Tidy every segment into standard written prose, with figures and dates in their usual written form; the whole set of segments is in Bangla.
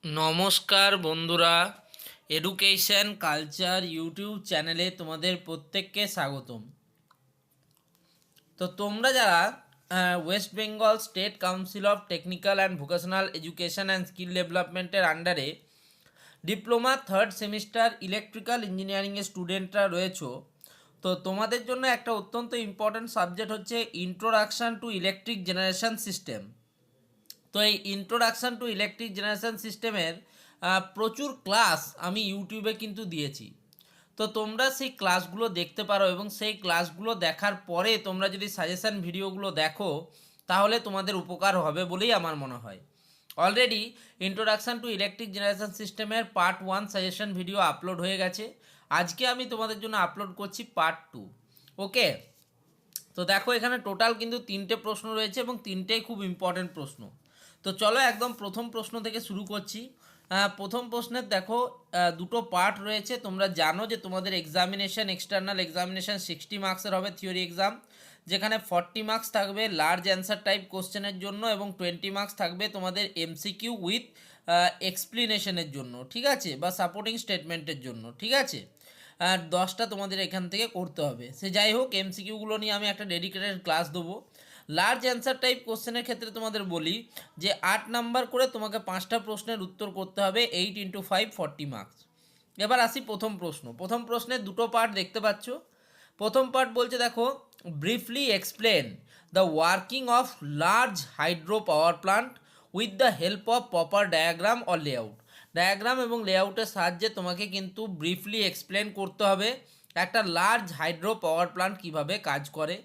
নমস্কার বন্ধুরা, এডুকেশন কালচার ইউটিউব চ্যানেলে তোমাদের প্রত্যেককে স্বাগতম। তো তোমরা যারা West Bengal state council of technical and vocational education and skill ডেভেলপমেন্টের আন্ডারে ডিপ্লোমা থার্ড সেমিস্টার ইলেকট্রিক্যাল ইঞ্জিনিয়ারিংয়ের স্টুডেন্টরা রয়েছো, তো তোমাদের জন্য একটা অত্যন্ত ইম্পর্ট্যান্ট সাবজেক্ট হচ্ছে introduction to electric generation system. তো এই ইন্ট্রোডাকশান টু ইলেকট্রিক জেনারেশন সিস্টেমের প্রচুর ক্লাস আমি ইউটিউবে কিন্তু দিয়েছি। তো তোমরা সেই ক্লাসগুলো দেখতে পারো এবং সেই ক্লাসগুলো দেখার পরে তোমরা যদি সাজেশান ভিডিওগুলো দেখো তাহলে তোমাদের উপকার হবে বলেই আমার মনে হয়। Already introduction to electric generation সিস্টেমের পার্ট 1 সাজেশন ভিডিও আপলোড হয়ে গেছে। আজকে আমি তোমাদের জন্য আপলোড করছি পার্ট 2। ওকে, তো দেখো এখানে টোটাল কিন্তু 3টে প্রশ্ন রয়েছে এবং 3টেই খুব ইম্পর্টেন্ট প্রশ্ন। তো চলো একদম প্রথম প্রশ্ন থেকে শুরু করছি। প্রথম প্রশ্নের দেখো দুটো পার্ট রয়েছে। তোমরা জানো যে তোমাদের এক্সামিনেশন, এক্সটার্নাল এক্সামিনেশন 60 মার্কসের হবে থিওরি এক্সাম, যেখানে 40 মার্কস থাকবে লার্জ অ্যান্সার টাইপ কোশ্চেনের জন্য এবং 20 মার্কস থাকবে তোমাদের এমসিকিউ উইথ এক্সপ্লেনেশনের জন্য, ঠিক আছে, বা সাপোর্টিং স্টেটমেন্টের জন্য, ঠিক আছে। আর 10টা তোমাদের এখান থেকে করতে হবে। সে যাই হোক, এমসিকিউগুলো নিয়ে আমি একটা ডেডিকেটেড ক্লাস দেবো। লার্জ অ্যান্সার টাইপ কোশ্চেনের ক্ষেত্রে তোমাদের বলি যে 8 নাম্বার করে তোমাকে 5টা প্রশ্নের উত্তর করতে হবে, 8 × 5 40 মার্কস। এবার আসি প্রথম প্রশ্ন। প্রথম প্রশ্নের দুটো পার্ট দেখতে পাচ্ছ। প্রথম পার্ট বলছে দেখো, briefly explain the working of large hydro power plant with the help of proper diagram or layout. Diagram এবং লেআউটের সাহায্যে তোমাকে কিন্তু ব্রিফলি এক্সপ্লেন করতে হবে একটা লার্জ হাইড্রো পাওয়ার প্লান্ট কীভাবে কাজ করে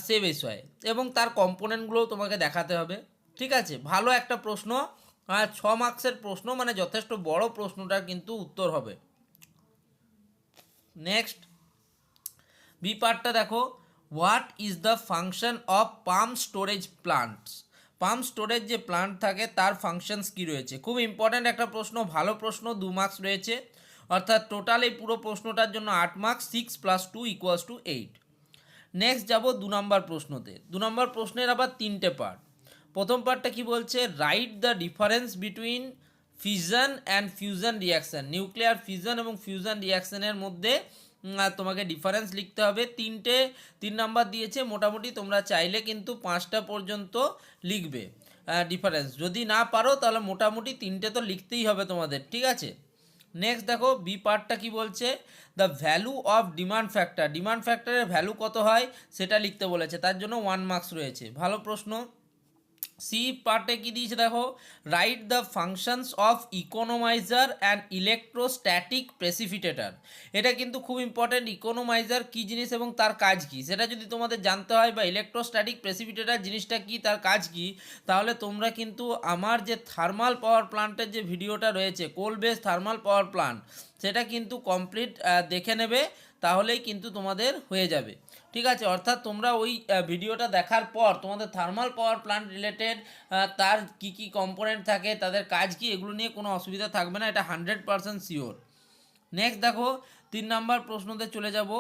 সে বিষয়ে, এবং তার কম্পোনেন্টগুলোও তোমাকে দেখাতে হবে, ঠিক আছে। ভালো একটা প্রশ্ন, 6 মার্কসের প্রশ্ন, মানে যথেষ্ট বড় প্রশ্নটার কিন্তু উত্তর হবে। নেক্সট বি পার্টটা দেখো, what is the function of pump storage plants. Pump storage যে প্লান্ট থাকে তার ফাংশনস কী রয়েছে, খুব ইম্পর্ট্যান্ট একটা প্রশ্ন, ভালো প্রশ্ন, 2 মার্কস রয়েছে, অর্থাৎ টোটাল এই পুরো প্রশ্নটার জন্য 8 মার্কস, 6 + 2 = 8। নেক্সট যাব 2 নম্বর প্রশ্নতে। 2 নম্বর প্রশ্নের আবার 3টে পার্ট। প্রথম পার্টটা কি বলছে, write the difference between fusion and fusion reaction. Nuclear fusion এবং ফিউশন রিয়াকশানের মধ্যে তোমাকে ডিফারেন্স লিখতে হবে। 3 নাম্বার দিয়েছে, মোটামুটি তোমরা চাইলে কিন্তু 5টা পর্যন্ত লিখবে ডিফারেন্স। যদি না পারো তাহলে মোটামুটি 3টে তো লিখতেই হবে তোমাদের, ঠিক আছে। নেক্সট দেখো বি পার্টটা কি বলছে, the value of demand factor. Demand ফ্যাক্টরের ভ্যালু কত হয় সেটা লিখতে বলেছে, তার জন্য 1 মার্কস রয়েছে, ভালো প্রশ্ন। সি পার্টে কি দিয়েছে দেখো, right the functions of economiser and electrostatic precipitator. এটা কিন্তু খুব ইম্পর্টেন্ট, ইকোনোমাইজার কী জিনিস এবং তার কাজ কী সেটা যদি তোমাদের জানতে হয়, বা ইলেকট্রোস্ট্যাটিক প্রেসিপিটেটার জিনিসটা কী, তার কাজ কী, তাহলে তোমরা কিন্তু আমার যে থার্মাল পাওয়ার প্লান্টের যে ভিডিওটা রয়েছে, কোল বেস থার্মাল পাওয়ার প্লান্ট, সেটা কিন্তু কমপ্লিট দেখে নেবে, তাহলেই কিন্তু তোমাদের হয়ে যাবে, ঠিক আছে। অর্থাৎ তোমরা ওই ভিডিওটা দেখার পর তোমাদের থার্মাল পাওয়ার প্লান্ট রিলেটেড তার কি কি কম্পোনেন্ট থাকে, তাদের কাজ কি, এগুলো নিয়ে কোনো অসুবিধা থাকবে না, এটা 100% শিওর। নেক্সট দেখো 3 নাম্বার প্রশ্নতে চলে যাব।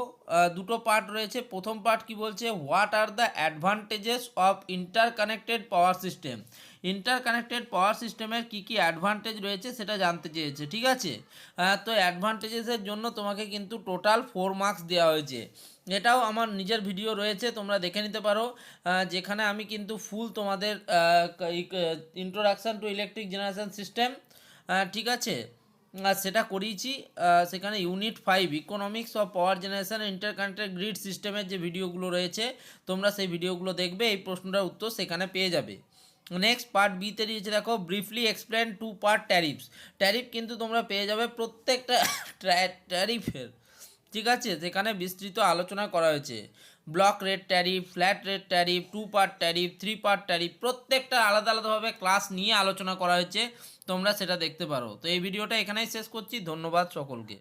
দুটো পার্ট রয়েছে। প্রথম পার্ট কি বলছে, what are the advantages of interconnected power system. Interconnected power সিস্টেমের কী কী অ্যাডভান্টেজ রয়েছে সেটা জানতে চেয়েছে, ঠিক আছে। তো অ্যাডভান্টেজেসের জন্য তোমাকে কিন্তু টোটাল 4 মার্কস দেওয়া হয়েছে। এটাও আমার নিজের ভিডিও রয়েছে, তোমরা দেখে নিতে পারো, যেখানে আমি কিন্তু ফুল তোমাদের introduction to electric generation system, ঠিক আছে, সেটা করিয়েছি। সেখানে unit 5 economics of power generation interconnected grid সিস্টেমের যে ভিডিওগুলো রয়েছে, তোমরা সেই ভিডিওগুলো দেখবে, এই প্রশ্নটার উত্তর সেখানে পেয়ে যাবে। নেক্সট পার্ট বিতে দিয়েছে দেখো, briefly explain 2 part tariffs. Tariff কিন্তু তোমরা পেয়ে যাবে প্রত্যেকটা ট্যারিফের, ঠিক আছে, সেখানে বিস্তৃত আলোচনা করা হয়েছে। Block rate tariff, flat rate tariff, 2 part tariff, 3 part tariff, প্রত্যেকটা আলাদা আলাদাভাবে ক্লাস নিয়ে আলোচনা করা হয়েছে, তোমরা সেটা দেখতে পারো। তো এই ভিডিওটা এখানেই শেষ করছি, ধন্যবাদ সকলকে।